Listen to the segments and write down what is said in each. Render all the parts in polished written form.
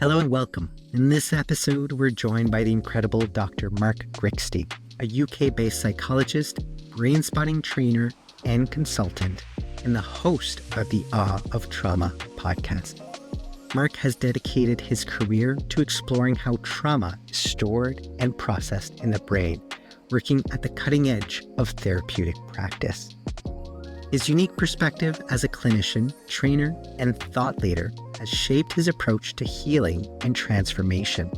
Hello and welcome. In this episode, we're joined by the incredible Dr. Mark Grixti, a UK-based psychologist, Brainspotting trainer, and consultant, and the host of the Awe of Trauma podcast. Mark has dedicated his career to exploring how trauma is stored and processed in the brain, working at the cutting edge of therapeutic practice. His unique perspective as a clinician, trainer, and thought leader has shaped his approach to healing and transformation.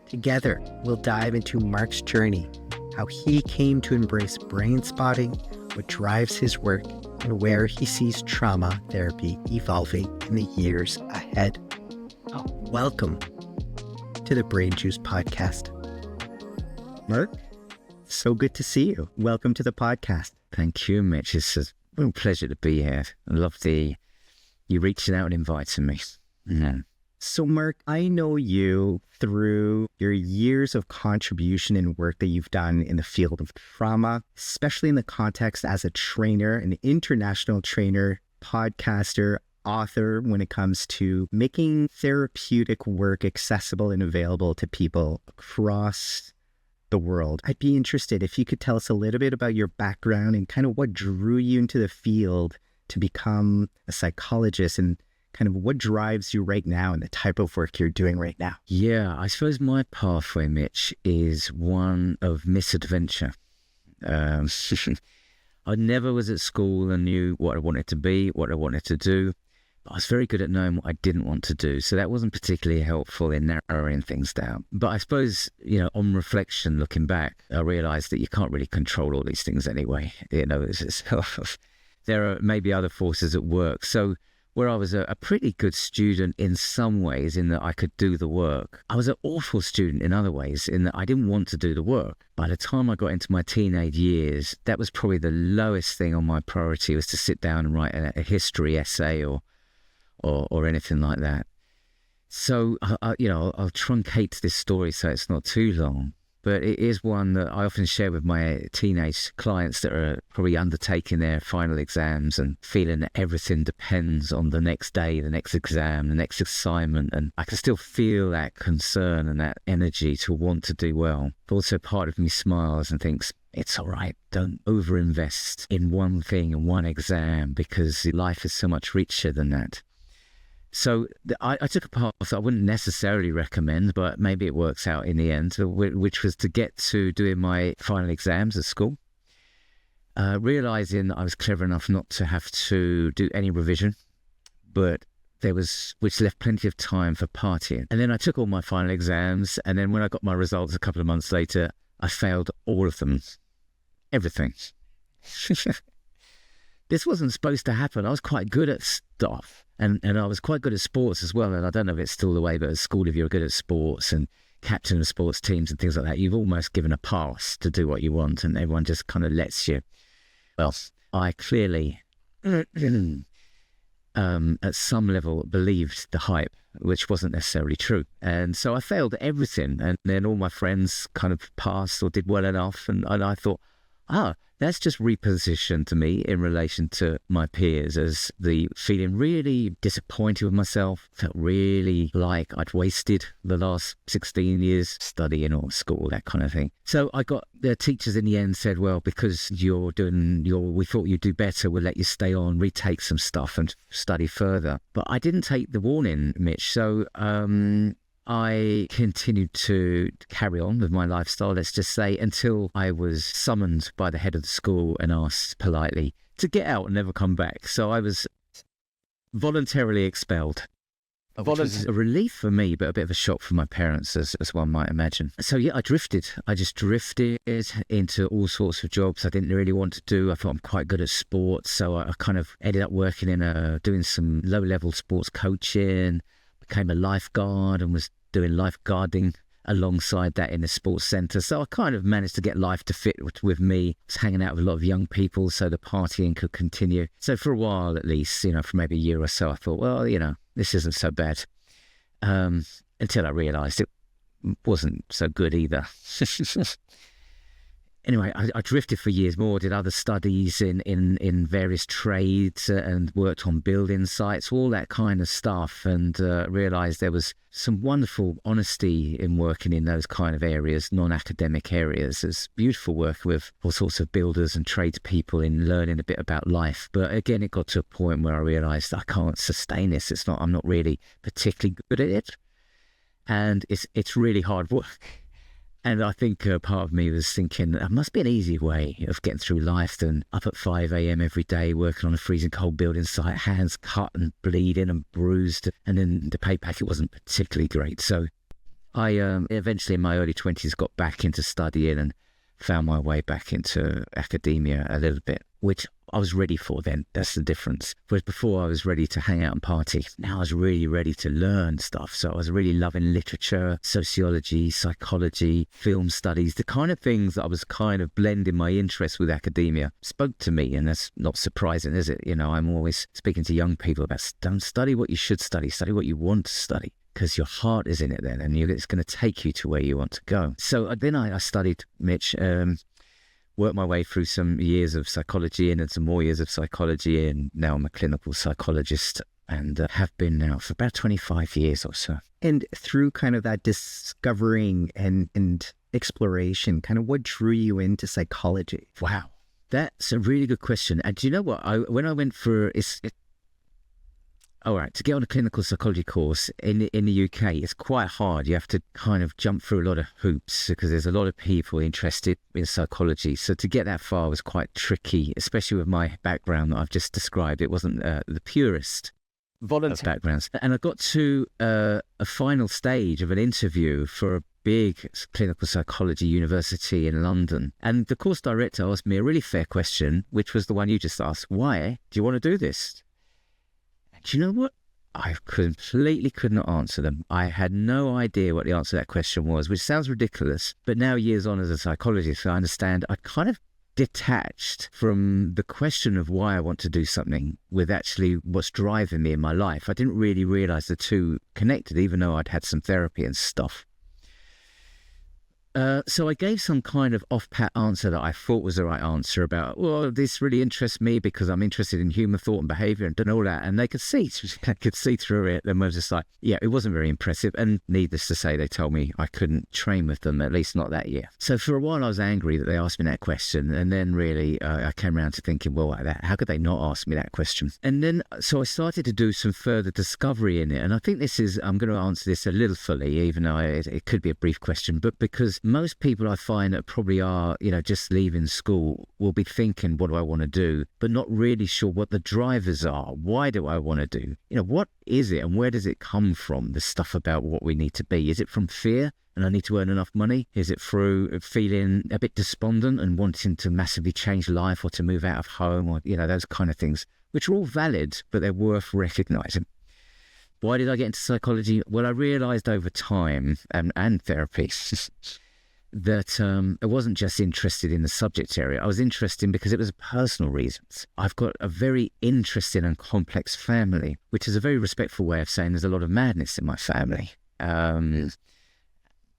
Together, we'll dive into Mark's journey, how he came to embrace brain spotting, what drives his work, and where he sees trauma therapy evolving in the years ahead. Welcome to the Brainjooce Podcast. Mark, so good to see you. Welcome to the podcast. Thank you, Mitch. It's a real pleasure to be here. I love you reaching out and inviting me. Yeah. So, Mark, I know you through your years of contribution and work that you've done in the field of trauma, especially in the context as a trainer, an international trainer, podcaster, author, when it comes to making therapeutic work accessible and available to people across the world. I'd be interested if you could tell us a little bit about your background and kind of what drew you into the field to become a psychologist and kind of what drives you right now and the type of work you're doing right now. Yeah, I suppose my pathway, Mitch, is one of misadventure. I never was at school and knew what I wanted to be, what I wanted to do. I was very good at knowing what I didn't want to do, so that wasn't particularly helpful in narrowing things down. But I suppose, on reflection, looking back, I realised that you can't really control all these things anyway. There are maybe other forces at work. So where I was a pretty good student in some ways, in that I could do the work, I was an awful student in other ways, in that I didn't want to do the work. By the time I got into my teenage years, that was probably the lowest thing on my priority, was to sit down and write a history essay or anything like that. So, I'll truncate this story so it's not too long, but it is one that I often share with my teenage clients that are probably undertaking their final exams and feeling that everything depends on the next day, the next exam, the next assignment. And I can still feel that concern and that energy to want to do well. But also part of me smiles and thinks, it's all right. Don't overinvest in one thing and one exam, because life is so much richer than that. So I took a path I wouldn't necessarily recommend, but maybe it works out in the end, which was to get to doing my final exams at school, realising that I was clever enough not to have to do any revision, which left plenty of time for partying. And then I took all my final exams, and then when I got my results a couple of months later, I failed all of them. Everything. This wasn't supposed to happen. I was quite good at stuff. And I was quite good at sports as well. And I don't know if it's still the way, but at school, if you're good at sports and captain of sports teams and things like that, you've almost given a pass to do what you want, and everyone just kind of lets you. Well, I clearly, at some level, believed the hype, which wasn't necessarily true. And so I failed at everything. And then all my friends kind of passed or did well enough. And I thought, that's just repositioned to me in relation to my peers as the feeling really disappointed with myself, felt really like I'd wasted the last 16 years studying or school, that kind of thing. So I got the teachers in the end said, well, because we thought you'd do better, we'll let you stay on, retake some stuff and study further. But I didn't take the warning, Mitch. So, I continued to carry on with my lifestyle, let's just say, until I was summoned by the head of the school and asked politely to get out and never come back. So I was voluntarily expelled. Which was a relief for me, but a bit of a shock for my parents, as one might imagine. So yeah, I just drifted into all sorts of jobs I didn't really want to do. I thought I'm quite good at sports, so I kind of ended up working in doing some low-level sports coaching, became a lifeguard and was doing lifeguarding alongside that in the sports centre. So I kind of managed to get life to fit with me. I was hanging out with a lot of young people so the partying could continue. So for a while at least, for maybe a year or so, I thought, well, this isn't so bad. Until I realised it wasn't so good either. Anyway, I drifted for years more, did other studies in various trades and worked on building sites, all that kind of stuff, and realised there was some wonderful honesty in working in those kind of areas, non-academic areas. It's beautiful work with all sorts of builders and tradespeople in learning a bit about life. But again, it got to a point where I realised I can't sustain this. I'm not really particularly good at it, and it's really hard work. And I think part of me was thinking there must be an easier way of getting through life than up at 5 a.m. every day working on a freezing cold building site, hands cut and bleeding and bruised, and then the pay packet wasn't particularly great. So I eventually in my early 20s got back into studying and found my way back into academia a little bit, which I was ready for then. That's the difference. Whereas before I was ready to hang out and party. Now I was really ready to learn stuff. So I was really loving literature, sociology, psychology, film studies, the kind of things that I was kind of blending my interest with academia. Spoke to me, and that's not surprising, is it? You know, I'm always speaking to young people about don't study what you should study what you want to study, because your heart is in it then, and it's going to take you to where you want to go. So then I studied, Mitch, worked my way through some years of psychology and then some more years of psychology, and now I'm a clinical psychologist and have been now for about 25 years or so. And through kind of that discovering and exploration, kind of what drew you into psychology? Wow, that's a really good question. And do you know what? When I went for all right, to get on a clinical psychology course in the UK, it's quite hard. You have to kind of jump through a lot of hoops because there's a lot of people interested in psychology. So to get that far was quite tricky, especially with my background that I've just described. It wasn't the purest of backgrounds. And I got to a final stage of an interview for a big clinical psychology university in London. And the course director asked me a really fair question, which was the one you just asked. Why do you want to do this? Do you know what? I completely could not answer them. I had no idea what the answer to that question was, which sounds ridiculous. But now, years on as a psychologist, I understand I kind of detached from the question of why I want to do something with actually what's driving me in my life. I didn't really realise the two connected, even though I'd had some therapy and stuff. So I gave some kind of off-pat answer that I thought was the right answer about, well, this really interests me because I'm interested in human thought and behaviour and all that. And they could see through it. And I was just like, yeah, it wasn't very impressive. And needless to say, they told me I couldn't train with them, at least not that year. So for a while, I was angry that they asked me that question. And then really, I came around to thinking, well, how could they not ask me that question? And then, so I started to do some further discovery in it. And I think I'm going to answer this a little fully, even though it could be a brief question, but because most people I find that probably are, just leaving school will be thinking, what do I want to do? But not really sure what the drivers are. Why do I want to do? What is it and where does it come from? The stuff about what we need to be. Is it from fear and I need to earn enough money? Is it through feeling a bit despondent and wanting to massively change life or to move out of home or, those kind of things, which are all valid, but they're worth recognizing. Why did I get into psychology? Well, I realized over time and therapy that I wasn't just interested in the subject area. I was interested because it was personal reasons. I've got a very interesting and complex family, which is a very respectful way of saying there's a lot of madness in my family. And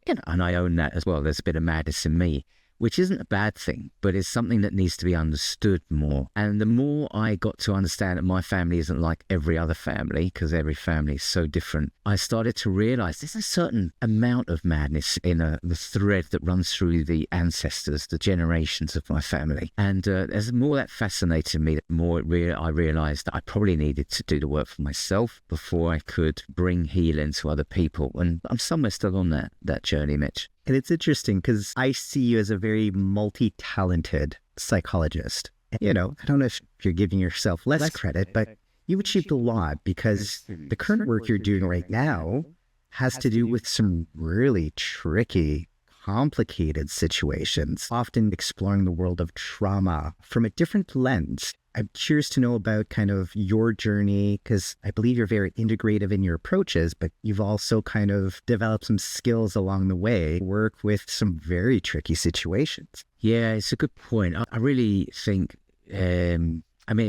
I own that as well. There's a bit of madness in me, which isn't a bad thing, but it's something that needs to be understood more. And the more I got to understand that my family isn't like every other family, because every family is so different, I started to realize there's a certain amount of madness in the thread that runs through the ancestors, the generations of my family. And as more that fascinated me, the more I realized that I probably needed to do the work for myself before I could bring healing to other people. And I'm somewhere still on that journey, Mitch. And it's interesting because I see you as a very multi-talented psychologist. I don't know if you're giving yourself less credit, but you've achieved a lot because the current work you're doing right now has to do with some really tricky, complicated situations, often exploring the world of trauma from a different lens. I'm curious to know about kind of your journey, because I believe you're very integrative in your approaches, but you've also kind of developed some skills along the way, work with some very tricky situations. Yeah, it's a good point. I really think, it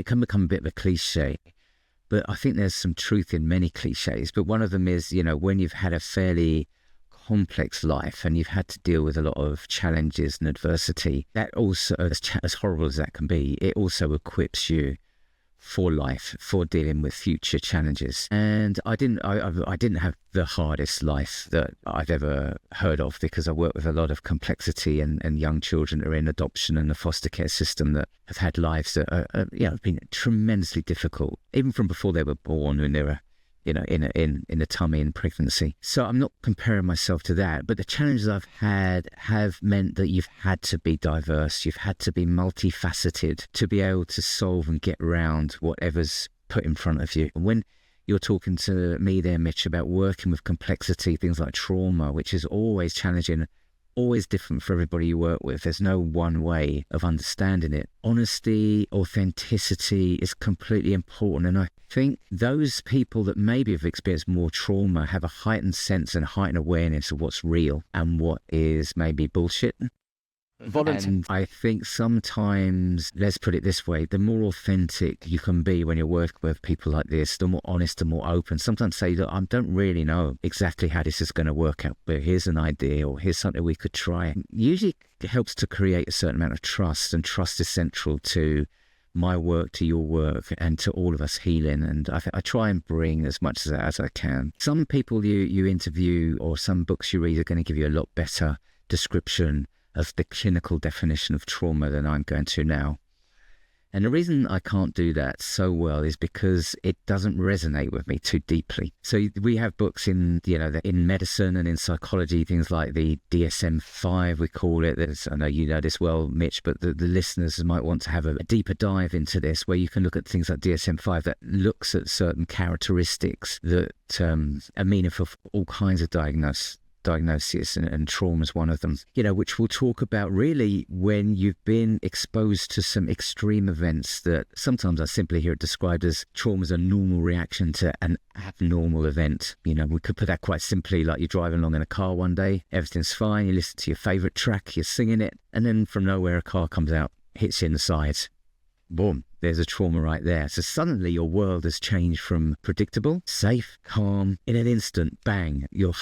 can become a bit of a cliche, but I think there's some truth in many cliches. But one of them is, when you've had a fairly complex life and you've had to deal with a lot of challenges and adversity, that also, as horrible as that can be, it also equips you for life, for dealing with future challenges. And I didn't have the hardest life that I've ever heard of, because I work with a lot of complexity and young children that are in adoption and the foster care system that have had lives that have been tremendously difficult, even from before they were born, when they were in the tummy in pregnancy. So I'm not comparing myself to that, but the challenges I've had have meant that you've had to be diverse, you've had to be multifaceted to be able to solve and get around whatever's put in front of you. And when you're talking to me there, Mitch, about working with complexity, things like trauma, which is always challenging, always different for everybody you work with. There's no one way of understanding it. Honesty, authenticity is completely important. And I think those people that maybe have experienced more trauma have a heightened sense and heightened awareness of what's real and what is maybe bullshit. And I think sometimes, let's put it this way, the more authentic you can be when you're working with people like this, the more honest and more open. Sometimes say, look, I don't really know exactly how this is going to work out, but here's an idea, or here's something we could try. Usually it helps to create a certain amount of trust, and trust is central to my work, to your work, and to all of us healing. And I try and bring as much of that as I can. Some people you interview or some books you read are going to give you a lot better description of the clinical definition of trauma than I'm going to now. And the reason I can't do that so well is because it doesn't resonate with me too deeply. So we have books in medicine and in psychology, things like the DSM-5, we call it. I know you know this well, Mitch, but the listeners might want to have a deeper dive into this, where you can look at things like DSM-5 that looks at certain characteristics that are meaningful for all kinds of diagnoses, and trauma is one of them, which we'll talk about really when you've been exposed to some extreme events that sometimes I simply hear it described as trauma as a normal reaction to an abnormal event. We could put that quite simply, like you're driving along in a car one day, everything's fine, you listen to your favourite track, you're singing it, and then from nowhere a car comes out, hits you in the sides. Boom, there's a trauma right there. So suddenly your world has changed from predictable, safe, calm, in an instant, bang, you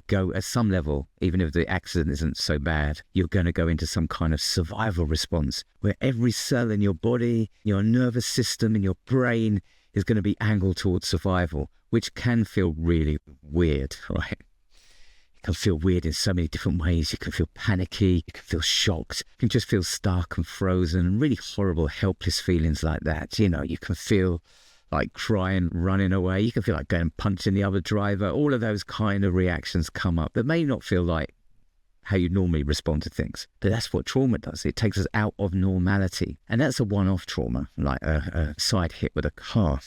go at some level, even if the accident isn't so bad, you're going to go into some kind of survival response where every cell in your body, your nervous system, and your brain is going to be angled towards survival, which can feel really weird, right? Can feel weird in so many different ways. You can feel panicky, you can feel shocked, you can just feel stuck and frozen, and really horrible, helpless feelings like that. You can feel like crying, running away. You can feel like going and punching the other driver. All of those kind of reactions come up that may not feel like how you normally respond to things. But that's what trauma does. It takes us out of normality. And that's a one-off trauma, like a side hit with a car.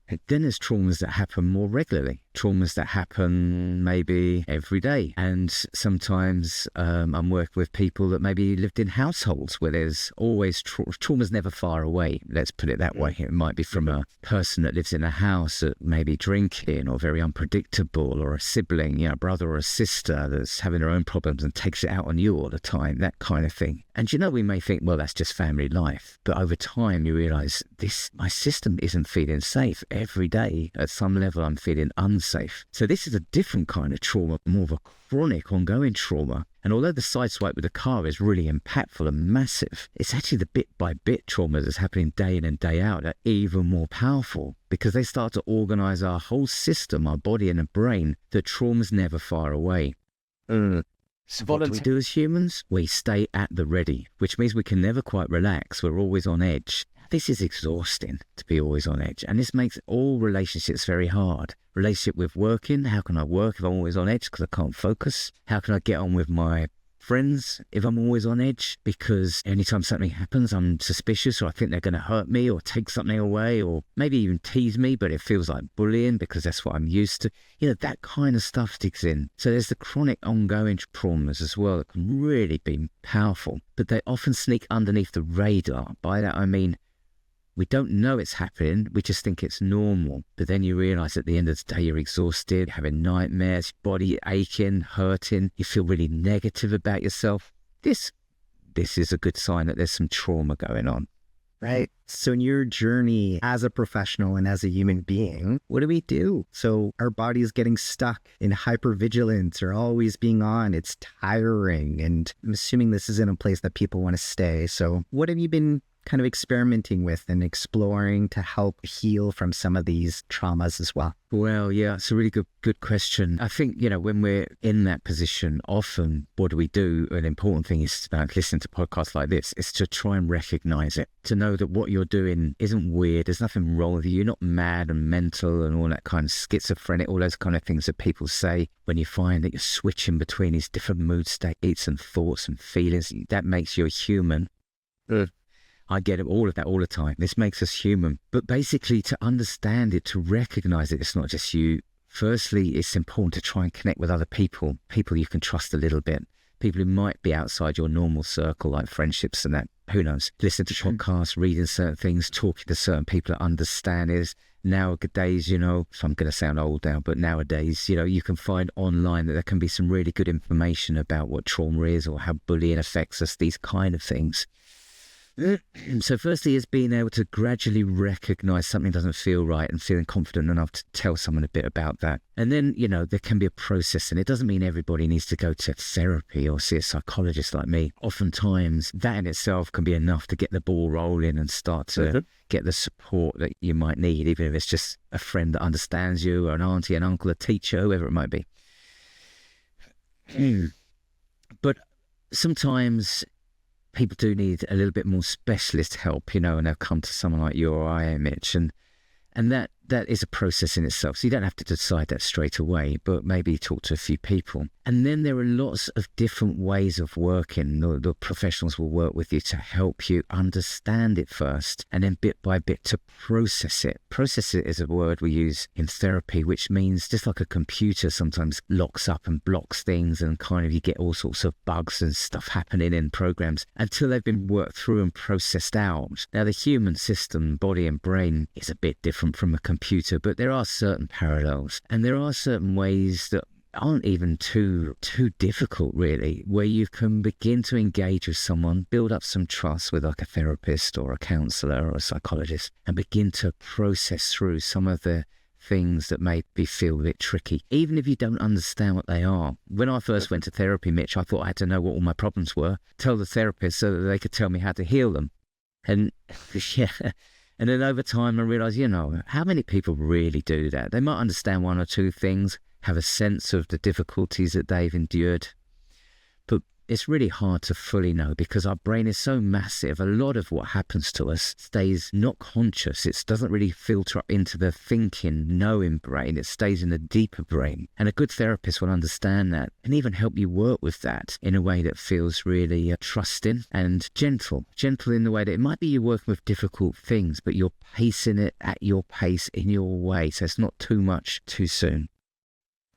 And then there's traumas that happen more regularly, traumas that happen maybe every day. And sometimes I'm working with people that maybe lived in households where there's always trauma's never far away. Let's put it that way. It might be from a person that lives in a house that may be drinking or very unpredictable, or a sibling, a brother or a sister that's having their own problems and takes it out on you all the time, that kind of thing. And we may think, well, that's just family life. But over time you realise my system isn't feeling safe. Every day at some level I'm feeling unsafe. So this is a different kind of trauma, more of a chronic ongoing trauma. And although the sideswipe with the car is really impactful and massive, it's actually the bit by bit trauma that's happening day in and day out that are even more powerful, because they start to organise our whole system, our body and the brain, that trauma's never far away. So what do we do as humans? We stay at the ready, which means we can never quite relax. We're always on edge. This is exhausting, to be always on edge. And this makes all relationships very hard. Relationship with working, how can I work if I'm always on edge because I can't focus? How can I get on with my friends if I'm always on edge? Because anytime something happens, I'm suspicious, or I think they're going to hurt me or take something away, or maybe even tease me, but it feels like bullying because that's what I'm used to. That kind of stuff sticks in. So there's the chronic ongoing traumas as well that can really be powerful, but they often sneak underneath the radar. By that I mean, we don't know it's happening, we just think it's normal. But then you realise at the end of the day you're exhausted, having nightmares, body aching, hurting, you feel really negative about yourself. This is a good sign that there's some trauma going on. Right. So in your journey as a professional and as a human being, what do we do? So our body's getting stuck in hypervigilance or always being on. It's tiring. And I'm assuming this isn't a place that people want to stay. So what have you been kind of experimenting with and exploring to help heal from some of these traumas as well? Well, yeah, it's a really good question. I think, when we're in that position, often what do we do? An important thing is about listening to podcasts like this is to try and recognize it, to know that what you're doing isn't weird. There's nothing wrong with you. You're not mad and mental and all that kind of schizophrenic, all those kind of things that people say when you find that you're switching between these different mood states and thoughts and feelings. That makes you a human. I get all of that all the time. This makes us human. But basically, to understand it, to recognize it, it's not just you. Firstly, it's important to try and connect with other people you can trust a little bit, people who might be outside your normal circle, like friendships and that. Who knows? Listen to podcasts, reading certain things, talking to certain people that understand it. Nowadays, I'm going to sound old now, but nowadays, you can find online that there can be some really good information about what trauma is or how bullying affects us, these kind of things. So firstly is being able to gradually recognize something doesn't feel right and feeling confident enough to tell someone a bit about that. And then, there can be a process, and it doesn't mean everybody needs to go to therapy or see a psychologist like me. Oftentimes that in itself can be enough to get the ball rolling and start to get the support that you might need, even if it's just a friend that understands you, or an auntie, an uncle, a teacher, whoever it might be. But sometimes people do need a little bit more specialist help, and they'll come to someone like you or I am, Mitch, and that is a process in itself. So you don't have to decide that straight away, but maybe talk to a few people. And then there are lots of different ways of working. The professionals will work with you to help you understand it first, and then bit by bit to process it. Process it is a word we use in therapy, which means just like a computer sometimes locks up and blocks things, and kind of you get all sorts of bugs and stuff happening in programs until they've been worked through and processed out. Now, the human system, body and brain, is a bit different from a computer, but there are certain parallels, and there are certain ways that aren't even too difficult, really, where you can begin to engage with someone, build up some trust with like a therapist or a counselor or a psychologist, and begin to process through some of the things that maybe feel a bit tricky, even if you don't understand what they are. When I first went to therapy, Mitch, I thought I had to know what all my problems were, tell the therapist so that they could tell me how to heal them. And and then over time I realised, how many people really do that? They might understand one or two things, have a sense of the difficulties that they've endured, but it's really hard to fully know because our brain is so massive. A lot of what happens to us stays not conscious. It doesn't really filter up into the thinking, knowing brain. It stays in the deeper brain. And a good therapist will understand that and even help you work with that in a way that feels really trusting and gentle. Gentle in the way that it might be you're working with difficult things, but you're pacing it at your pace in your way. So it's not too much too soon.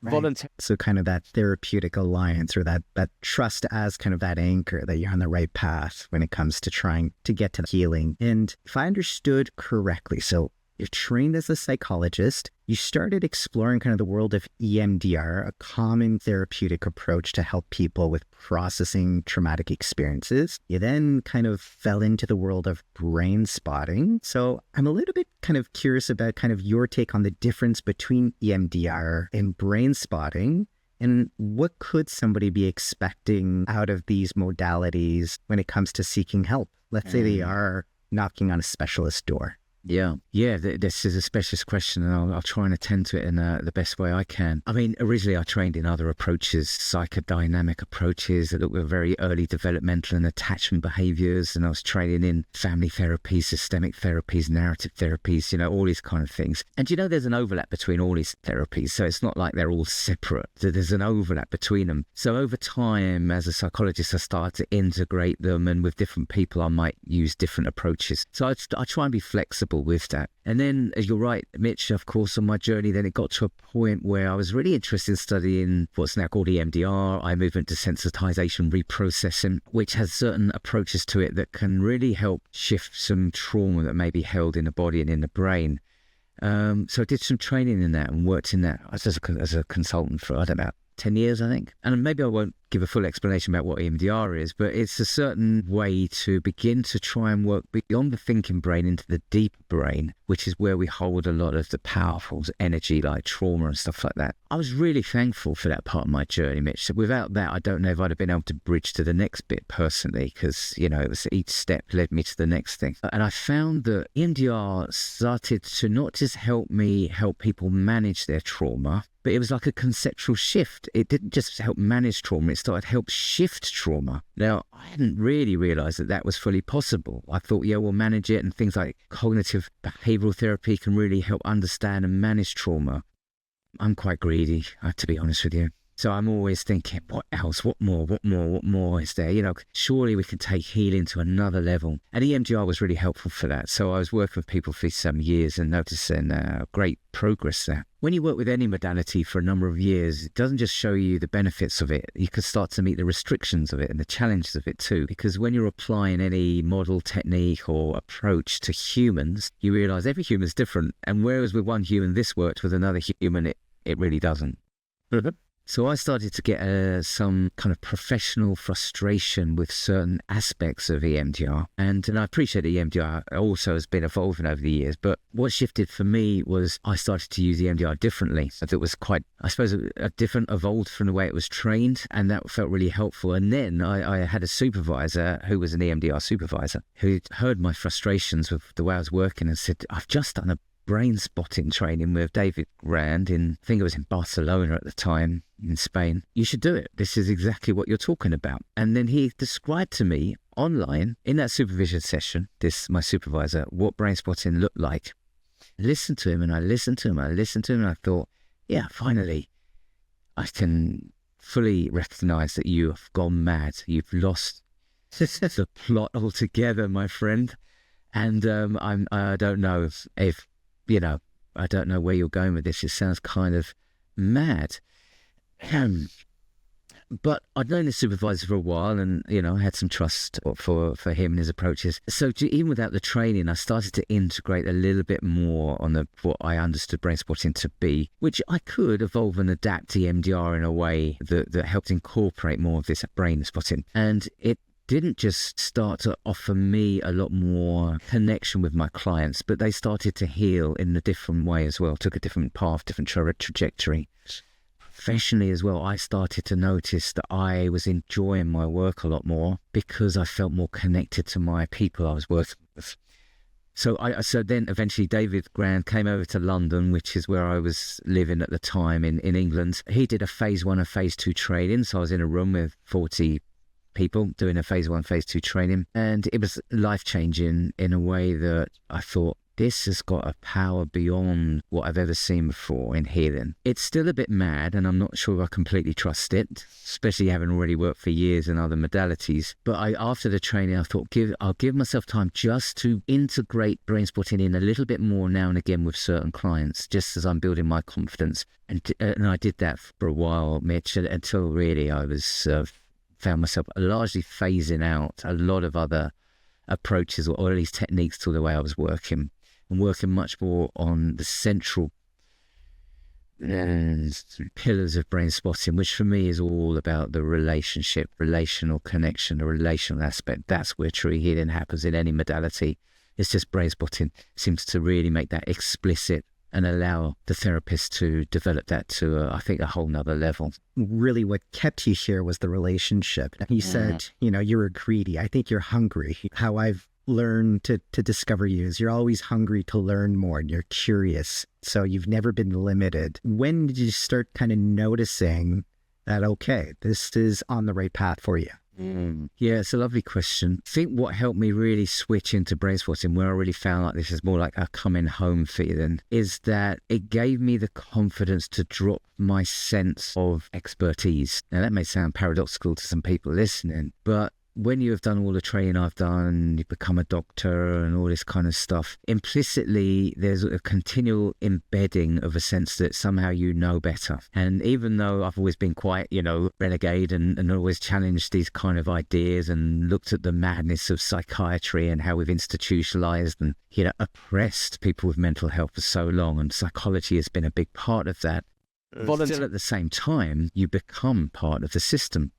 Right. So kind of that therapeutic alliance, or that trust as kind of that anchor that you're on the right path when it comes to trying to get to healing. And if I understood correctly, so you're trained as a psychologist, you started exploring kind of the world of EMDR, a common therapeutic approach to help people with processing traumatic experiences. You then kind of fell into the world of Brainspotting. So I'm a little bit kind of curious about kind of your take on the difference between EMDR and Brainspotting, and what could somebody be expecting out of these modalities when it comes to seeking help? Let's say they are knocking on a specialist door. Yeah, this is a specialist question, and I'll try and attend to it in the best way I can. I mean, originally I trained in other approaches, psychodynamic approaches that were very early developmental and attachment behaviors, and I was training in family therapies, systemic therapies, narrative therapies, all these kind of things. And there's an overlap between all these therapies, so it's not like they're all separate. There's an overlap between them. So over time, as a psychologist, I started to integrate them, and with different people, I might use different approaches. So I try and be flexible with that. And then, as you're right, Mitch, of course, on my journey, then it got to a point where I was really interested in studying what's now called EMDR, eye movement desensitization reprocessing, which has certain approaches to it that can really help shift some trauma that may be held in the body and in the brain. So I did some training in that and worked in that as a consultant for, 10 years, I think. And maybe I won't give a full explanation about what EMDR is, but it's a certain way to begin to try and work beyond the thinking brain into the deep brain, which is where we hold a lot of the powerful energy like trauma and stuff like that. I was really thankful for that part of my journey, Mitch. So without that, I don't know if I'd have been able to bridge to the next bit personally, because, you know, it was each step led me to the next thing. And I found that EMDR started to not just help me help people manage their trauma, but it was like a conceptual shift. It didn't just help manage trauma, it started to help shift trauma. Now, I hadn't really realised that that was fully possible. I thought, yeah, we'll manage it, and things like cognitive behavioural therapy can really help understand and manage trauma. I'm quite greedy, to be honest with you. So I'm always thinking, what else? What more is there? You know, surely we can take healing to another level. And EMDR was really helpful for that. So I was working with people for some years and noticing great progress there. When you work with any modality for a number of years, it doesn't just show you the benefits of it. You can start to meet the restrictions of it and the challenges of it too. Because when you're applying any model, technique or approach to humans, you realise every human is different. And whereas with one human this worked, with another human it really doesn't. So I started to get some kind of professional frustration with certain aspects of EMDR. And I appreciate that EMDR also has been evolving over the years. But what shifted for me was I started to use EMDR differently. That was quite, I suppose, a different, evolved from the way it was trained. And that felt really helpful. And then I had a supervisor who was an EMDR supervisor who heard my frustrations with the way I was working and said, I've just done a Brainspotting training with David Grand I think it was in Barcelona at the time in Spain. You should do it. This is exactly what you're talking about. And then he described to me online in that supervision session, my supervisor, what Brainspotting looked like. I listened to him and I listened to him and I thought, yeah, finally I can fully recognize that you have gone mad. You've lost the plot altogether, my friend. And I don't know if you know, I don't know where you're going with this. It sounds kind of mad. But I'd known the supervisor for a while and, you know, I had some trust for him and his approaches. So even without the training, I started to integrate a little bit more on what I understood Brainspotting to be, which I could evolve and adapt EMDR in a way that helped incorporate more of this Brainspotting. And it didn't just start to offer me a lot more connection with my clients, but they started to heal in a different way as well, took a different path, different trajectory. Professionally as well, I started to notice that I was enjoying my work a lot more because I felt more connected to my people I was working with. So then eventually David Grand came over to London, which is where I was living at the time in England. He did a phase 1 and phase 2 training. So I was in a room with 40 people doing a phase 1, phase 2 training. And it was life-changing in a way that I thought, this has got a power beyond what I've ever seen before in healing. It's still a bit mad, and I'm not sure I completely trust it, especially having already worked for years in other modalities. But after the training, I thought, I'll give myself time just to integrate Brainspotting in a little bit more now and again with certain clients, just as I'm building my confidence. And I did that for a while, Mitch, until really I was found myself largely phasing out a lot of other approaches or at least techniques to the way I was working, and working much more on the central pillars of Brainspotting, which for me is all about the relationship, relational connection, the relational aspect. That's where true healing happens in any modality. It's just Brainspotting seems to really make that explicit and allow the therapist to develop that to, I think, a whole nother level. Really what kept you here was the relationship. You said, you know, you were greedy. I think you're hungry. How I've learned to discover you is you're always hungry to learn more and you're curious. So you've never been limited. When did you start kind of noticing that, okay, this is on the right path for you? Yeah, it's a lovely question. I think what helped me really switch into Brainspotting, where I really found like this is more like a coming home feeling, is that it gave me the confidence to drop my sense of expertise. Now that may sound paradoxical to some people listening, but when you have done all the training I've done, you become a doctor and all this kind of stuff, implicitly there's a continual embedding of a sense that somehow you know better. And even though I've always been quite, you know, renegade and always challenged these kind of ideas and looked at the madness of psychiatry and how we've institutionalized and, you know, oppressed people with mental health for so long, and psychology has been a big part of that. Still at the same time, you become part of the system.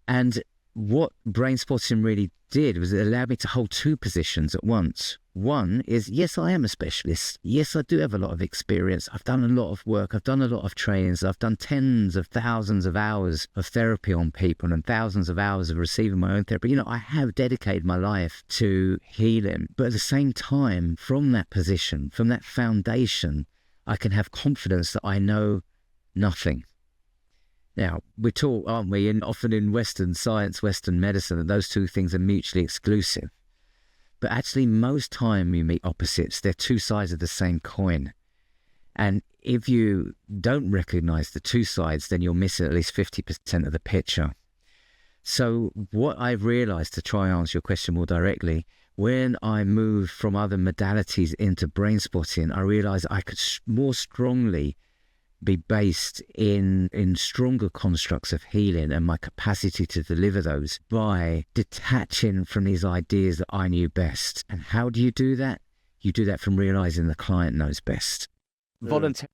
And what Brainspotting really did was it allowed me to hold two positions at once. One is, yes, I am a specialist. Yes, I do have a lot of experience. I've done a lot of work. I've done a lot of trainings. I've done tens of thousands of hours of therapy on people and thousands of hours of receiving my own therapy. I have dedicated my life to healing. But at the same time, from that position, from that foundation, I can have confidence that I know nothing. Now, we're taught, aren't we, often in Western science, Western medicine, that those two things are mutually exclusive. But actually, most time you meet opposites. They're two sides of the same coin. And if you don't recognize the two sides, then you'll miss at least 50% of the picture. So what I've realized, to try and answer your question more directly, when I moved from other modalities into Brainspotting, I realized I could more strongly be based in stronger constructs of healing and my capacity to deliver those by detaching from these ideas that I knew best. And how do you do that? You do that from realizing the client knows best. Volunteer.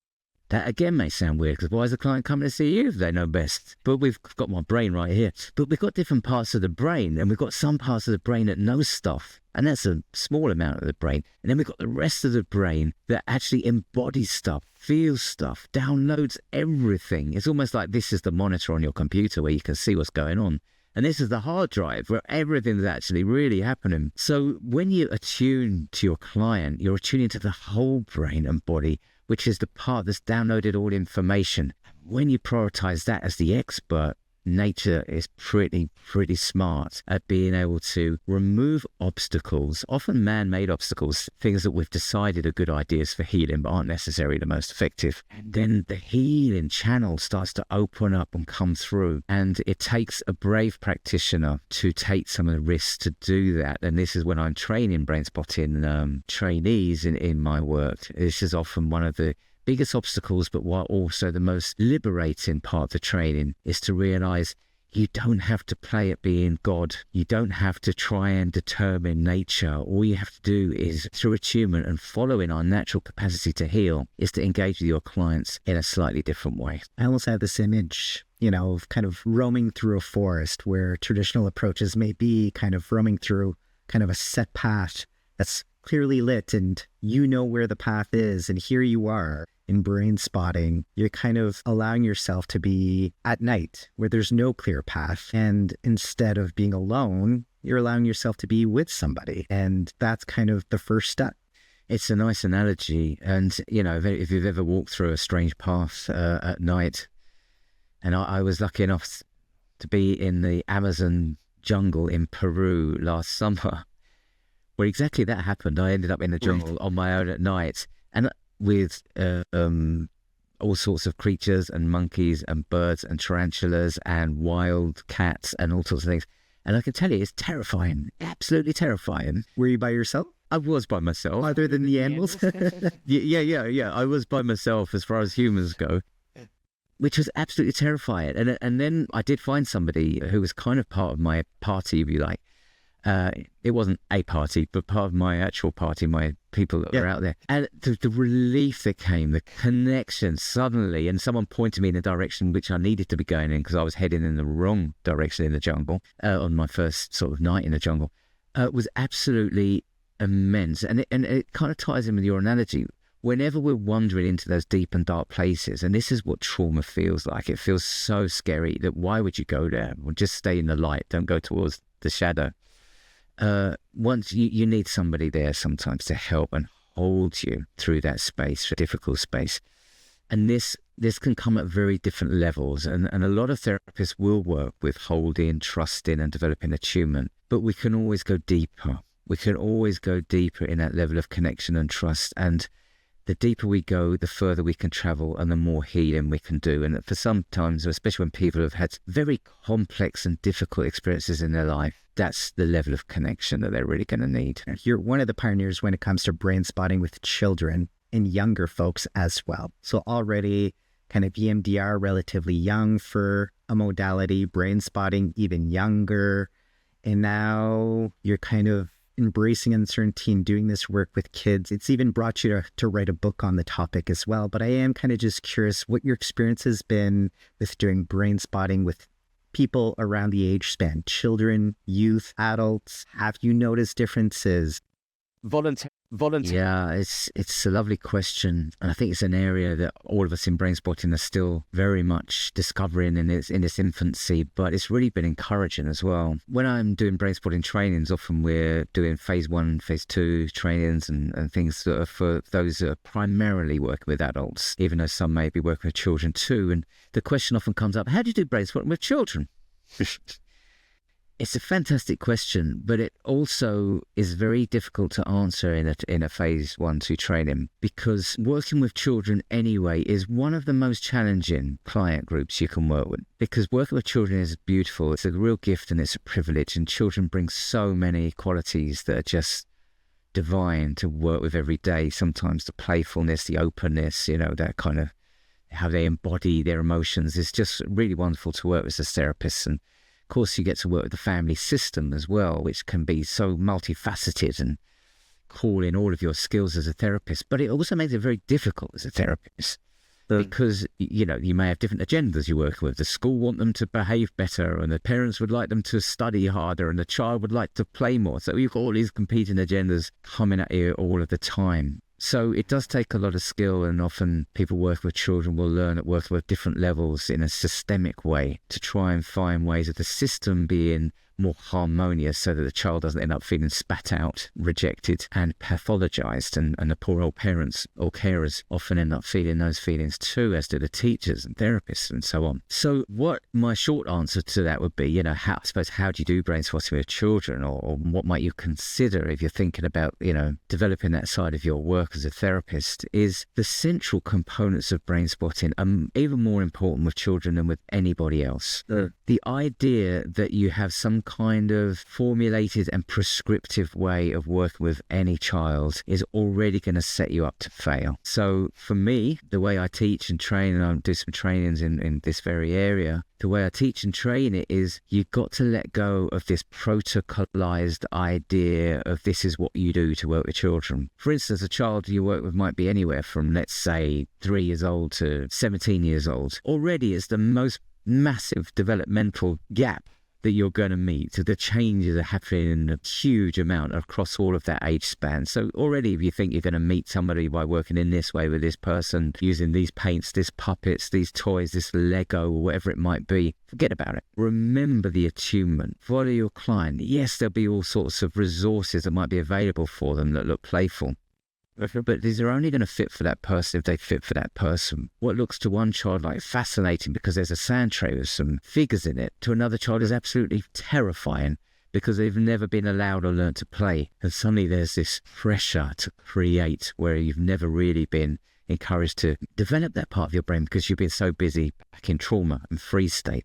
That again may sound weird, because why is the client coming to see you if they know best? But we've got my brain right here. But we've got different parts of the brain, and we've got some parts of the brain that know stuff, and that's a small amount of the brain. And then we've got the rest of the brain that actually embodies stuff, feels stuff, downloads everything. It's almost like this is the monitor on your computer where you can see what's going on. And this is the hard drive where everything's actually really happening. So when you attune to your client, you're attuning to the whole brain and body, which is the part that's downloaded all information. When you prioritize that as the expert, nature is pretty smart at being able to remove obstacles, often man-made obstacles, things that we've decided are good ideas for healing but aren't necessarily the most effective. And then the healing channel starts to open up and come through. And it takes a brave practitioner to take some of the risks to do that. And this is when I'm training Brainspotting trainees in my work. This is often one of the biggest obstacles, but what also the most liberating part of the training is to realize you don't have to play at being God. You don't have to try and determine nature. All you have to do is, through attunement and following our natural capacity to heal, is to engage with your clients in a slightly different way. I almost have this image, of kind of roaming through a forest where traditional approaches may be kind of roaming through kind of a set path that's clearly lit, and where the path is, and here you are. In Brainspotting, you're kind of allowing yourself to be at night where there's no clear path. And instead of being alone, you're allowing yourself to be with somebody. And that's kind of the first step. It's a nice analogy. And, if you've ever walked through a strange path at night, and I was lucky enough to be in the Amazon jungle in Peru last summer, where exactly that happened. I ended up in the jungle on my own at night. And with all sorts of creatures and monkeys and birds and tarantulas and wild cats and all sorts of things. And I can tell you, it's terrifying, absolutely terrifying. Were you by yourself? I was by myself. Other than the animals? Yeah. I was by myself as far as humans go, which was absolutely terrifying. And then I did find somebody who was kind of part of my party, if you like. It wasn't a party, but part of my actual party, my people that were out there. And the relief that came, the connection suddenly, and someone pointed me in the direction which I needed to be going in because I was heading in the wrong direction in the jungle on my first sort of night in the jungle, was absolutely immense. And it kind of ties in with your analogy. Whenever we're wandering into those deep and dark places, and this is what trauma feels like, it feels so scary that why would you go there? Well, just stay in the light, don't go towards the shadow. Once you need somebody there sometimes to help and hold you through that space, difficult space. And this can come at very different levels. And a lot of therapists will work with holding, trusting and developing attunement. But we can always go deeper. We can always go deeper in that level of connection and trust. And the deeper we go, the further we can travel and the more healing we can do. And for sometimes, especially when people have had very complex and difficult experiences in their life, that's the level of connection that they're really going to need. You're one of the pioneers when it comes to Brainspotting with children and younger folks as well. So already kind of EMDR relatively young for a modality, Brainspotting even younger. And now you're kind of embracing uncertainty and doing this work with kids. It's even brought you to write a book on the topic as well. But I am kind of just curious what your experience has been with doing Brainspotting with people around the age span, children, youth, adults? Have you noticed differences? Volunteer. Yeah, it's a lovely question, and I think it's an area that all of us in Brainspotting are still very much discovering in its infancy, but it's really been encouraging as well. When I'm doing Brainspotting trainings, often we're doing phase 1, phase 2 trainings and things that are for those that are primarily working with adults, even though some may be working with children too. And the question often comes up, how do you do Brainspotting with children? It's a fantastic question, but it also is very difficult to answer in a phase 1, 2 training, because working with children anyway is one of the most challenging client groups you can work with. Because working with children is beautiful. It's a real gift and it's a privilege, and children bring so many qualities that are just divine to work with every day. Sometimes the playfulness, the openness, that kind of how they embody their emotions is just really wonderful to work with as therapists. And of course, you get to work with the family system as well, which can be so multifaceted and call in all of your skills as a therapist. But it also makes it very difficult as a therapist because, you may have different agendas you work with. The school want them to behave better, and the parents would like them to study harder, and the child would like to play more. So you've got all these competing agendas coming at you all of the time. So it does take a lot of skill, and often people working with children will learn at working with different levels in a systemic way to try and find ways of the system being more harmonious so that the child doesn't end up feeling spat out, rejected and pathologized, and the poor old parents or carers often end up feeling those feelings too, as do the teachers and therapists and so on. So what my short answer to that would be, how do you do Brainspotting with children, or what might you consider if you're thinking about, developing that side of your work as a therapist, is the central components of Brainspotting are even more important with children than with anybody else. The idea that you have some kind of formulated and prescriptive way of working with any child is already going to set you up to fail. So for me, the way I teach and train, and I do some trainings in this very area, the way I teach and train it is you've got to let go of this protocolized idea of this is what you do to work with children. For instance, a child you work with might be anywhere from, let's say, 3 years old to 17 years old. Already it's the most massive developmental gap that you're going to meet. So the changes are happening in a huge amount across all of that age span. So already if you think you're going to meet somebody by working in this way with this person, using these paints, these puppets, these toys, this Lego, or whatever it might be, forget about it. Remember the attunement. Follow your client. Yes, there'll be all sorts of resources that might be available for them that look playful. But these are only going to fit for that person if they fit for that person. What looks to one child like fascinating because there's a sand tray with some figures in it, to another child is absolutely terrifying because they've never been allowed or learned to play. And suddenly there's this pressure to create where you've never really been encouraged to develop that part of your brain because you've been so busy back in trauma and freeze state.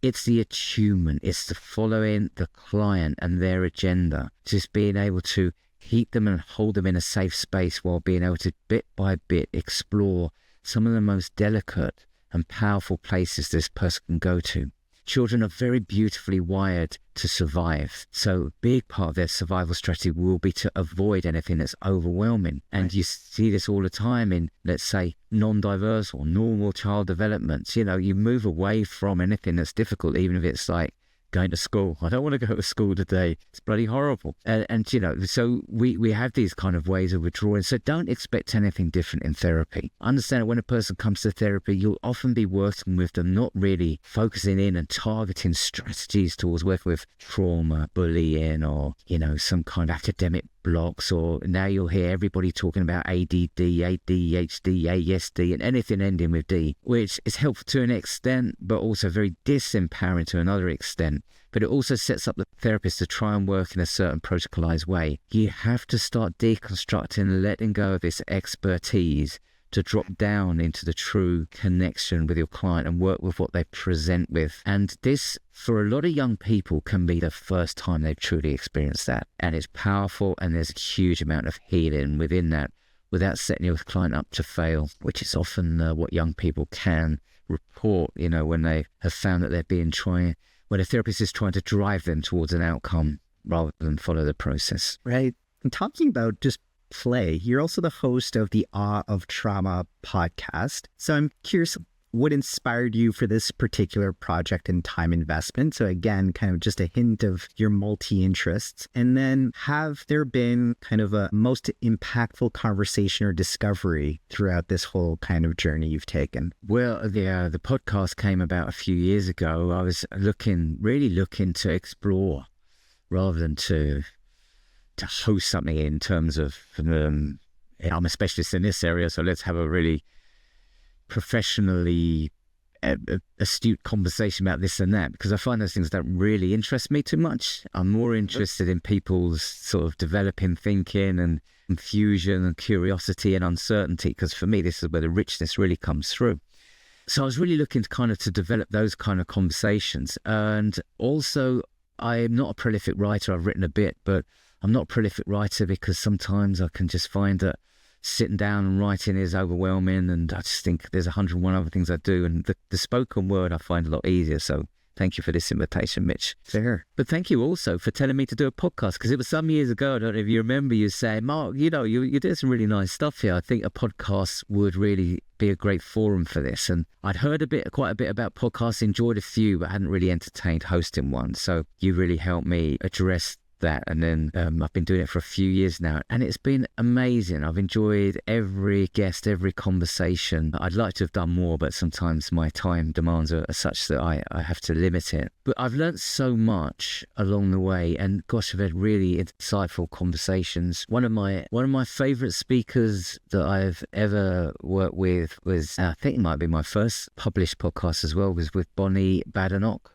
It's the attunement. It's the following the client and their agenda. Just being able to keep them and hold them in a safe space while being able to bit by bit explore some of the most delicate and powerful places this person can go to. Children are very beautifully wired to survive. So a big part of their survival strategy will be to avoid anything that's overwhelming. And you see this all the time in, let's say, non-diverse or normal child developments. You move away from anything that's difficult, even if it's like going to school. I don't want to go to school today. It's bloody horrible. And so we have these kind of ways of withdrawing. So don't expect anything different in therapy. Understand that when a person comes to therapy, you'll often be working with them, not really focusing in and targeting strategies towards working with trauma, bullying, or, some kind of academic blocks, or now you'll hear everybody talking about ADD, ADHD, ASD, and anything ending with D, which is helpful to an extent, but also very disempowering to another extent. But it also sets up the therapist to try and work in a certain protocolized way. You have to start deconstructing and letting go of this expertise to drop down into the true connection with your client and work with what they present with. And this, for a lot of young people, can be the first time they've truly experienced that. And it's powerful, and there's a huge amount of healing within that without setting your client up to fail, which is often what young people can report, when they have found that they're when a therapist is trying to drive them towards an outcome rather than follow the process. Right. And talking about just play, you're also the host of the Awe of Trauma podcast. So I'm curious, what inspired you for this particular project and time investment? So again, kind of just a hint of your multi-interests. And then have there been kind of a most impactful conversation or discovery throughout this whole kind of journey you've taken? Well, the podcast came about a few years ago. I was really looking to explore rather than to host something in terms of, I'm a specialist in this area, so let's have a really professionally astute conversation about this and that, because I find those things don't really interest me too much. I'm more interested in people's sort of developing thinking and confusion and curiosity and uncertainty, because for me, this is where the richness really comes through. So I was really looking to develop those kind of conversations. And also, I'm not a prolific writer. I've written a bit, but I'm not a prolific writer because sometimes I can just find that sitting down and writing is overwhelming, and I just think there's 101 other things I do, and the spoken word I find a lot easier. So thank you for this invitation, Mitch. Fair. But thank you also for telling me to do a podcast, because it was some years ago, I don't know if you remember, you saying, Mark, you did some really nice stuff here. I think a podcast would really be a great forum for this. And I'd heard quite a bit about podcasts, enjoyed a few, but hadn't really entertained hosting one. So you really helped me address that, and then I've been doing it for a few years now, and it's been amazing. I've enjoyed every guest, every conversation. I'd like to have done more, but sometimes my time demands are such that I have to limit it. But I've learned so much along the way, and gosh, I've had really insightful conversations. One of my favorite speakers that I've ever worked with was, I think it might be my first published podcast as well, was with Bonnie Badenoch,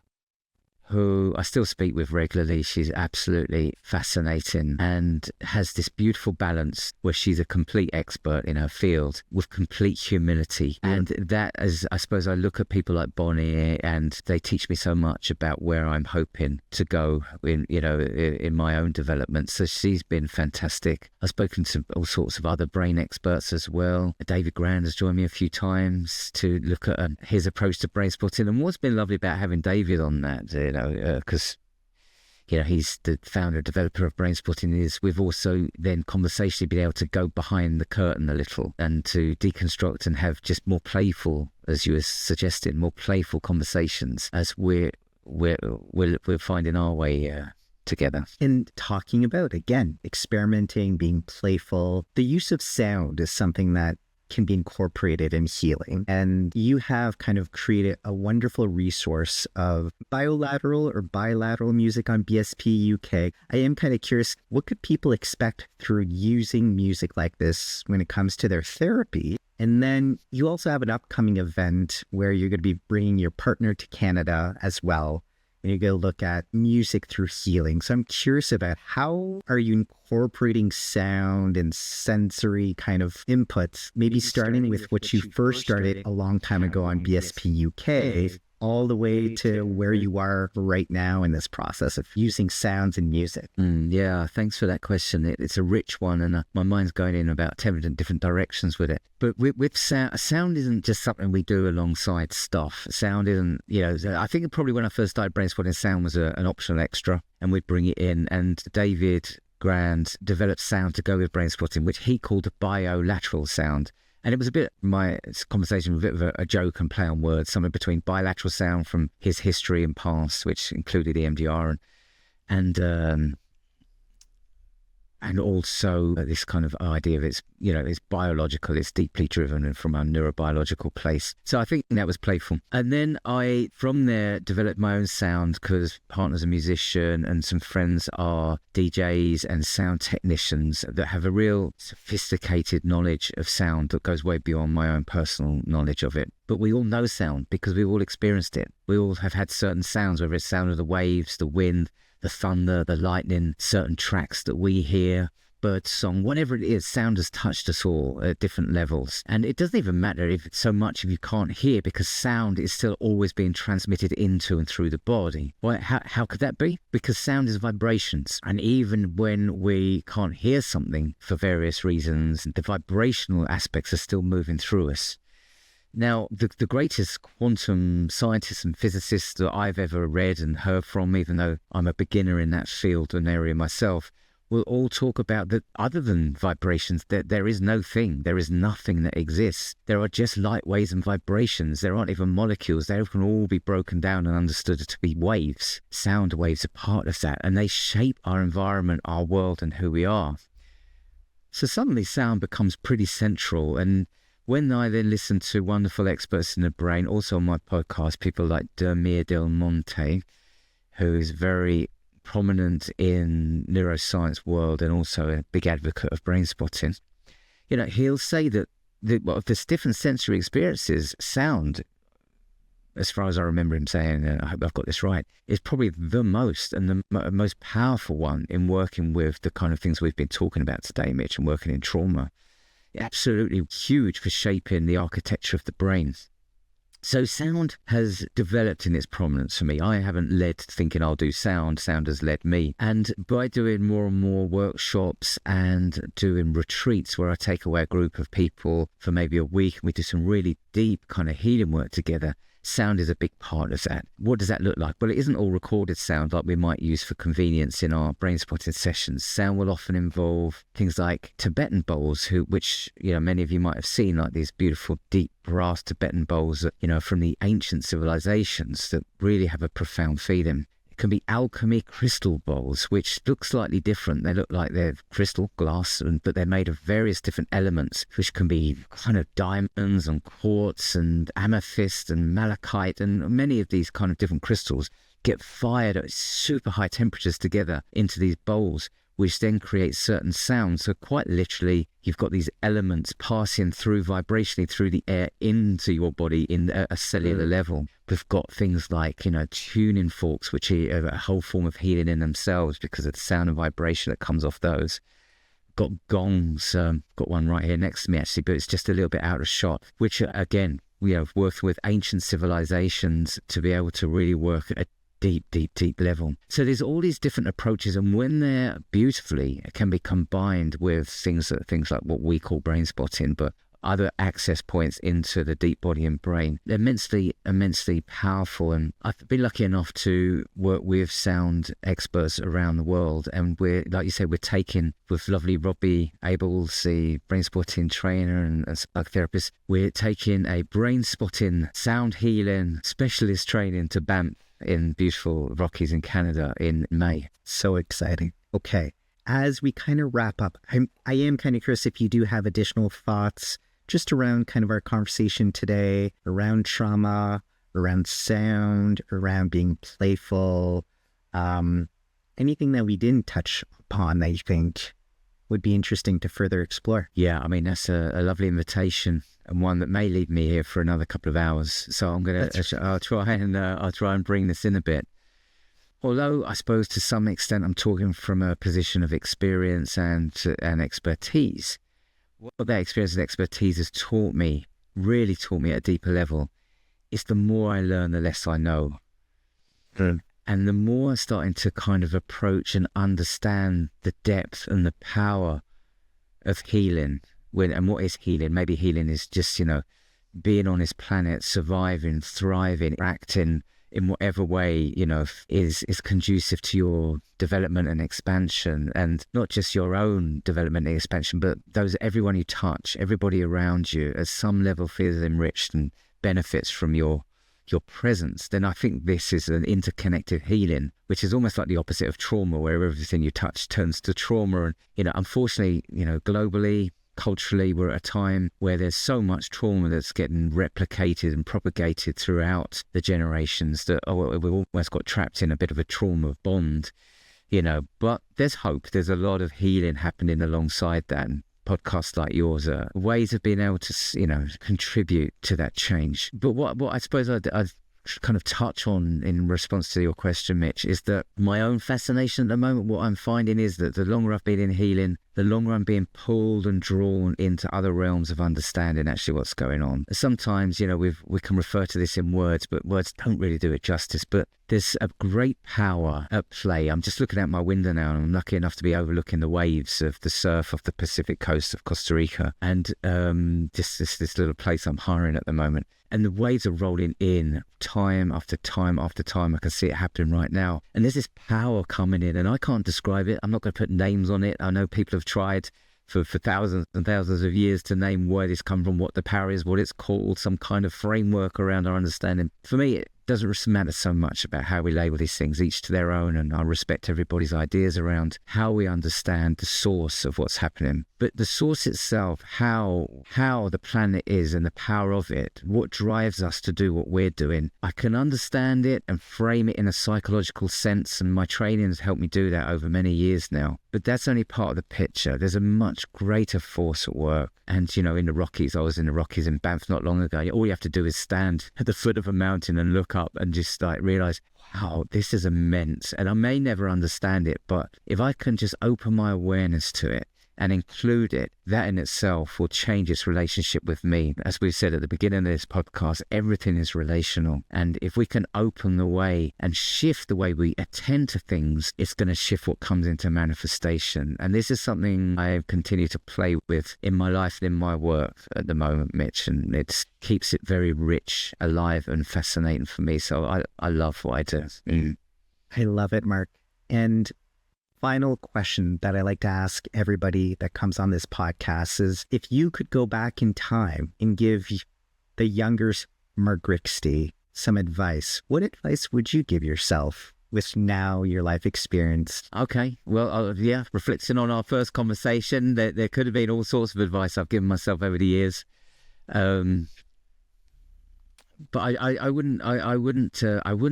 who I still speak with regularly. She's absolutely fascinating and has this beautiful balance where she's a complete expert in her field with complete humility. Yeah. And that, as I suppose, I look at people like Bonnie, and they teach me so much about where I'm hoping to go in my own development. So she's been fantastic. I've spoken to all sorts of other brain experts as well. David Grand has joined me a few times to look at his approach to brain spotting. And what's been lovely about having David on that, because he's the founder, developer of Brainspotting, is we've also then conversationally been able to go behind the curtain a little and to deconstruct and have just more playful, as you were suggesting, more playful conversations as we're finding our way together. And talking about, again, experimenting, being playful, the use of sound is something that can be incorporated in healing. And you have kind of created a wonderful resource of bilateral music on BSP UK. I am kind of curious, what could people expect through using music like this when it comes to their therapy? And then you also have an upcoming event where you're going to be bringing your partner to Canada as well, and you're going to look at music through healing. So I'm curious about, how are you incorporating sound and sensory kind of inputs, maybe starting with what you first started a long time ago on BSP UK, all the way to where you are right now in this process of using sounds and music? Yeah, thanks for that question. It's a rich one, and my mind's going in about 10 different directions with it. But with sound isn't just something we do alongside stuff. Sound isn't, I think probably when I first started Brainspotting, sound was an optional extra, and we'd bring it in. And David Grand developed sound to go with Brainspotting, which he called biolateral sound. And it was my conversation was a bit of a joke and play on words, something between bilateral sound from his history and past, which included EMDR, and also this kind of idea of it's biological, it's deeply driven and from a neurobiological place. So I think that was playful. And then I, from there, developed my own sound, because partner's a musician and some friends are DJs and sound technicians that have a real sophisticated knowledge of sound that goes way beyond my own personal knowledge of it. But we all know sound because we've all experienced it. We all have had certain sounds, whether it's sound of the waves, the wind, the thunder, the lightning, certain tracks that we hear, bird song, whatever it is, sound has touched us all at different levels. And it doesn't even matter if it's so much if you can't hear, because sound is still always being transmitted into and through the body. Why? How could that be? Because sound is vibrations. And even when we can't hear something for various reasons, the vibrational aspects are still moving through us. Now, the greatest quantum scientists and physicists that I've ever read and heard from, even though I'm a beginner in that field and area myself, will all talk about that other than vibrations, that there is no thing, there is nothing that exists. There are just light waves and vibrations. There aren't even molecules. They can all be broken down and understood to be waves. Sound waves are part of that, and they shape our environment, our world, and who we are. So suddenly sound becomes pretty central. And when I then listen to wonderful experts in the brain, also on my podcast, people like Dermir Del Monte, who is very prominent in neuroscience world and also a big advocate of brain spotting, he'll say that of the different sensory experiences, sound, as far as I remember him saying, I hope I've got this right, is probably the most and the most powerful one in working with the kind of things we've been talking about today, Mitch, and working in trauma. Absolutely huge for shaping the architecture of the brain. So sound has developed in its prominence for me. I haven't led thinking I'll do sound. Sound has led me. And by doing more and more workshops and doing retreats where I take away a group of people for maybe a week and we do some really deep kind of healing work together, sound is a big part of that. What does that look like? Well, it isn't all recorded sound like we might use for convenience in our brain spotting sessions. Sound will often involve things like Tibetan bowls, which many of you might have seen, like these beautiful deep brass Tibetan bowls that, from the ancient civilizations that really have a profound feeling. Can be alchemy crystal bowls, which look slightly different. They look like they're crystal glass, but they're made of various different elements, which can be kind of diamonds and quartz and amethyst and malachite, and many of these kind of different crystals get fired at super high temperatures together into these bowls, which then create certain sounds. So quite literally, you've got these elements passing through vibrationally through the air into your body in a cellular level. We've got things like, tuning forks, which are a whole form of healing in themselves because of the sound and vibration that comes off those. Got gongs, got one right here next to me actually, but it's just a little bit out of shot, which again, working with ancient civilizations to be able to really work at a deep level. So there's all these different approaches, and when they're beautifully, it can be combined with things like what we call brain spotting, but other access points into the deep body and brain. They're immensely powerful, and I've been lucky enough to work with sound experts around the world, and we're, like you said, we're taking, with lovely Robbie Abels, the brain spotting trainer and a psychotherapist, we're taking a brain spotting sound healing specialist training to Banff in beautiful Rockies in Canada in May. So exciting. Okay, as we kind of wrap up, I am kind of curious if you do have additional thoughts just around kind of our conversation today, around trauma, around sound, around being playful, anything that we didn't touch upon that you think would be interesting to further explore. Yeah, I mean, that's a lovely invitation, and one that may leave me here for another couple of hours. So I'll try and bring this in a bit. Although I suppose to some extent I'm talking from a position of experience and expertise, what that experience and expertise has really taught me at a deeper level, is the more I learn, the less I know. And the more I'm starting to kind of approach and understand the depth and the power of healing. And what is healing? Maybe healing is just, being on this planet, surviving, thriving, acting in whatever way, is conducive to your development and expansion, and not just your own development and expansion, but everyone you touch, everybody around you at some level feels enriched and benefits from your presence. Then I think this is an interconnected healing, which is almost like the opposite of trauma, where everything you touch turns to trauma. And, unfortunately, globally, culturally, we're at a time where there's so much trauma that's getting replicated and propagated throughout the generations that we've almost got trapped in a bit of a trauma bond, But there's hope. There's a lot of healing happening alongside that. And podcasts like yours are ways of being able to, contribute to that change. But what I suppose I'd kind of touch on in response to your question, Mitch, is that my own fascination at the moment, what I'm finding is that the longer I've been in healing, the longer I'm being pulled and drawn into other realms of understanding actually what's going on. Sometimes, we can refer to this in words, but words don't really do it justice. But there's a great power at play. I'm just looking out my window now, and I'm lucky enough to be overlooking the waves of the surf off the Pacific coast of Costa Rica, and this little place I'm hiring at the moment. And the waves are rolling in time after time after time. I can see it happening right now. And there's this power coming in, and I can't describe it. I'm not going to put names on it. I know people have tried for thousands and thousands of years to name where this comes from, what the power is, what it's called, some kind of framework around our understanding. For me, it doesn't matter so much about how we label these things, each to their own, and I respect everybody's ideas around how we understand the source of what's happening. But the source itself, how the planet is and the power of it, what drives us to do what we're doing, I can understand it and frame it in a psychological sense, and my training has helped me do that over many years now. But that's only part of the picture. There's a much greater force at work. And, you know, in the Rockies, I was in the Rockies in Banff not long ago. All you have to do is stand at the foot of a mountain and look up and just like realize, wow, this is immense. And I may never understand it, but if I can just open my awareness to it and include it, that in itself will change its relationship with me. As we said at the beginning of this podcast, everything is relational. And if we can open the way and shift the way we attend to things, it's going to shift what comes into manifestation. And this is something I continue to play with in my life and in my work at the moment, Mitch. And it keeps it very rich, alive and fascinating for me. So I love what I do. I love it, Mark. And final question that I like to ask everybody that comes on this podcast is, if you could go back in time and give the younger Mark Grixti some advice, what advice would you give yourself with now your life experience? Okay, well, yeah, reflecting on our first conversation, there could have been all sorts of advice I've given myself over the years. But I wouldn't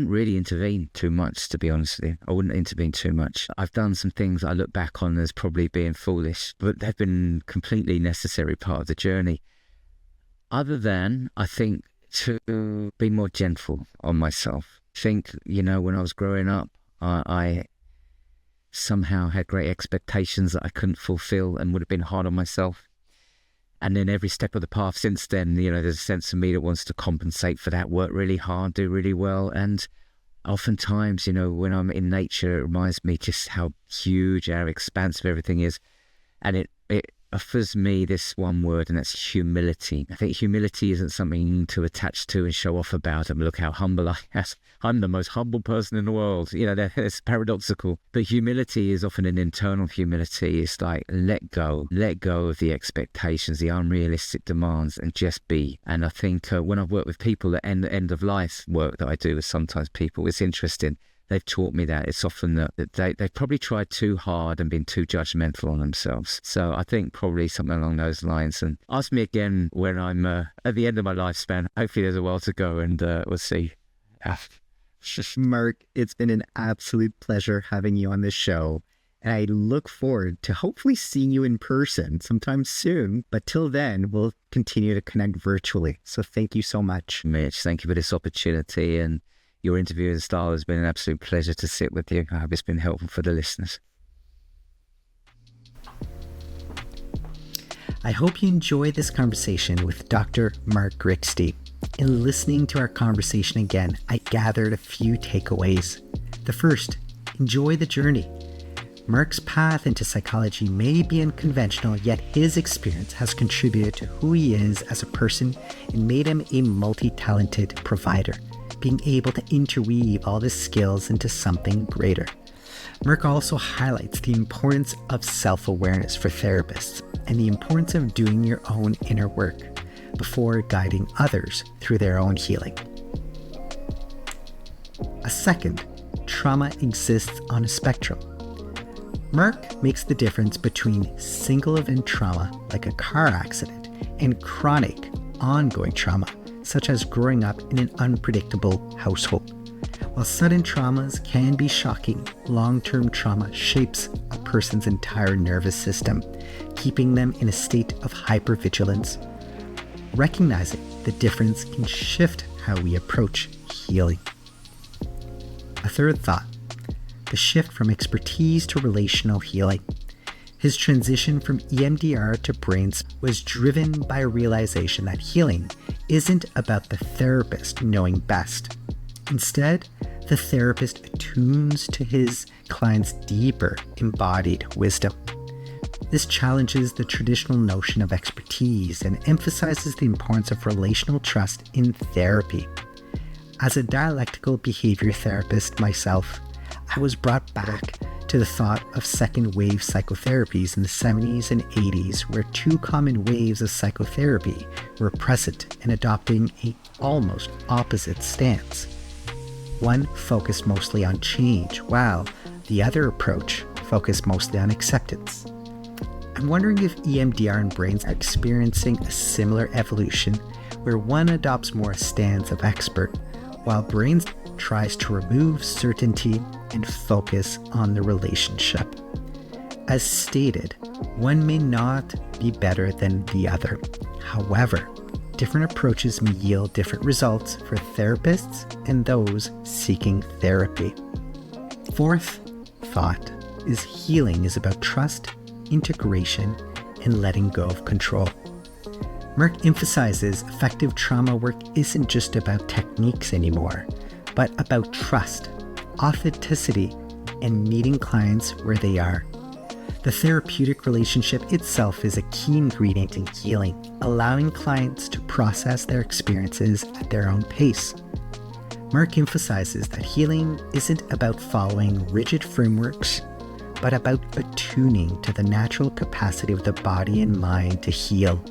really intervene too much, to be honest with you. I wouldn't intervene too much. I've done some things I look back on as probably being foolish, but they've been completely necessary part of the journey. Other than, I think, to be more gentle on myself. I think, you know, when I was growing up, I somehow had great expectations that I couldn't fulfill and would have been hard on myself. And then every step of the path since then, you know, there's a sense of me that wants to compensate for that, work really hard, do really well. And oftentimes, you know, when I'm in nature, it reminds me just how huge, how expansive everything is. And it offers me this one word, and that's humility. I think humility isn't something to attach to and show off about. And look how humble I am. I'm the most humble person in the world. You know, it's paradoxical. But humility is often an internal humility. It's like let go of the expectations, the unrealistic demands, and just be. And I think when I've worked with people at end of life work that I do with sometimes people, it's interesting. They've taught me that it's often that they've probably tried too hard and been too judgmental on themselves. So I think probably something along those lines. And ask me again when I'm at the end of my lifespan. Hopefully there's a while to go, and we'll see. Mark, it's been an absolute pleasure having you on this show. And I look forward to hopefully seeing you in person sometime soon. But till then, we'll continue to connect virtually. So thank you so much. Mitch, thank you for this opportunity. And your interviewing style has been an absolute pleasure to sit with you. I hope it's been helpful for the listeners. I hope you enjoyed this conversation with Dr. Mark Grixti. In listening to our conversation again, I gathered a few takeaways. The first, enjoy the journey. Mark's path into psychology may be unconventional, yet his experience has contributed to who he is as a person and made him a multi-talented provider, being able to interweave all his skills into something greater. Mark also highlights the importance of self-awareness for therapists and the importance of doing your own inner work before guiding others through their own healing. A second, trauma exists on a spectrum. Mark makes the difference between single event trauma, like a car accident, and chronic, ongoing trauma, such as growing up in an unpredictable household. While sudden traumas can be shocking, long-term trauma shapes a person's entire nervous system, keeping them in a state of hypervigilance. Recognizing the difference can shift how we approach healing. A third thought, the shift from expertise to relational healing. His transition from EMDR to Brainspotting was driven by a realization that healing isn't about the therapist knowing best. Instead, the therapist attunes to his client's deeper embodied wisdom. This challenges the traditional notion of expertise and emphasizes the importance of relational trust in therapy. As a dialectical behavior therapist myself, I was brought back to the thought of second wave psychotherapies in the 70s and 80s, where two common waves of psychotherapy were present and adopting an almost opposite stance. One focused mostly on change, while the other approach focused mostly on acceptance. I'm wondering if EMDR and brains are experiencing a similar evolution, where one adopts more a stance of expert, while brains tries to remove certainty and focus on the relationship. As stated, one may not be better than the other. However, different approaches may yield different results for therapists and those seeking therapy. Fourth thought is healing is about trust, integration, and letting go of control. Merck emphasizes effective trauma work isn't just about techniques anymore, but about trust, authenticity, and meeting clients where they are. The therapeutic relationship itself is a key ingredient in healing, allowing clients to process their experiences at their own pace. Merck emphasizes that healing isn't about following rigid frameworks, but about attuning to the natural capacity of the body and mind to heal.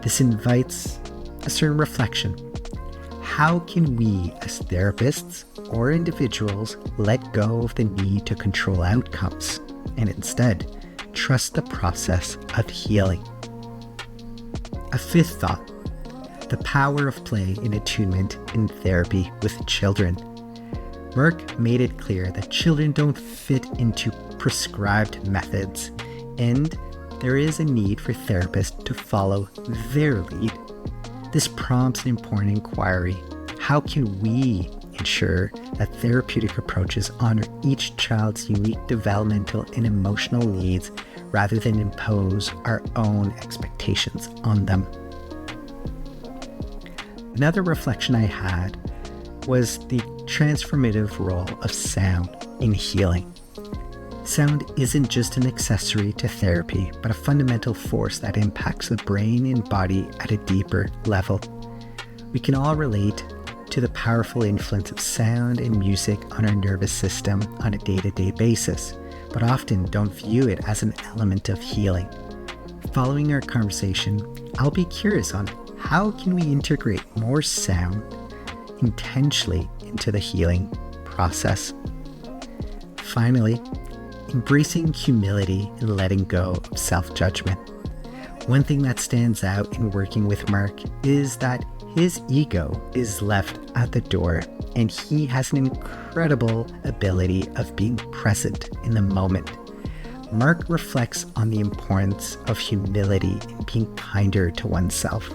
This invites a certain reflection. How can we, as therapists or individuals, let go of the need to control outcomes and instead trust the process of healing? A fifth thought, the power of play in attunement in therapy with children. Merck made it clear that children don't fit into prescribed methods, and there is a need for therapists to follow their lead. This prompts an important inquiry. How can we ensure that therapeutic approaches honor each child's unique developmental and emotional needs rather than impose our own expectations on them? Another reflection I had was the transformative role of sound in healing. Sound isn't just an accessory to therapy, but a fundamental force that impacts the brain and body at a deeper level. We can all relate to the powerful influence of sound and music on our nervous system on a day-to-day basis, but often don't view it as an element of healing. Following our conversation, I'll be curious on how can we integrate more sound intentionally into the healing process. Finally, embracing humility and letting go of self-judgment. One thing that stands out in working with Mark is that his ego is left at the door, and he has an incredible ability of being present in the moment. Mark reflects on the importance of humility and being kinder to oneself.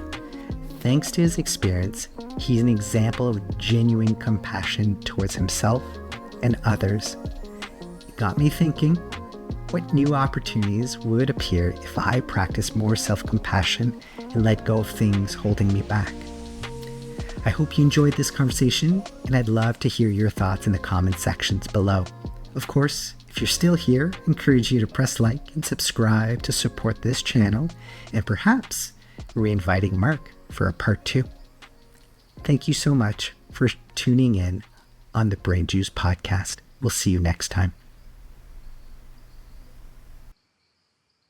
Thanks to his experience, he's an example of genuine compassion towards himself and others. It got me thinking, what new opportunities would appear if I practiced more self-compassion and let go of things holding me back? I hope you enjoyed this conversation, and I'd love to hear your thoughts in the comment sections below. Of course, if you're still here, I encourage you to press like and subscribe to support this channel, and perhaps re-inviting Mark for a part 2. Thank you so much for tuning in on the Brainjooce Podcast. We'll see you next time.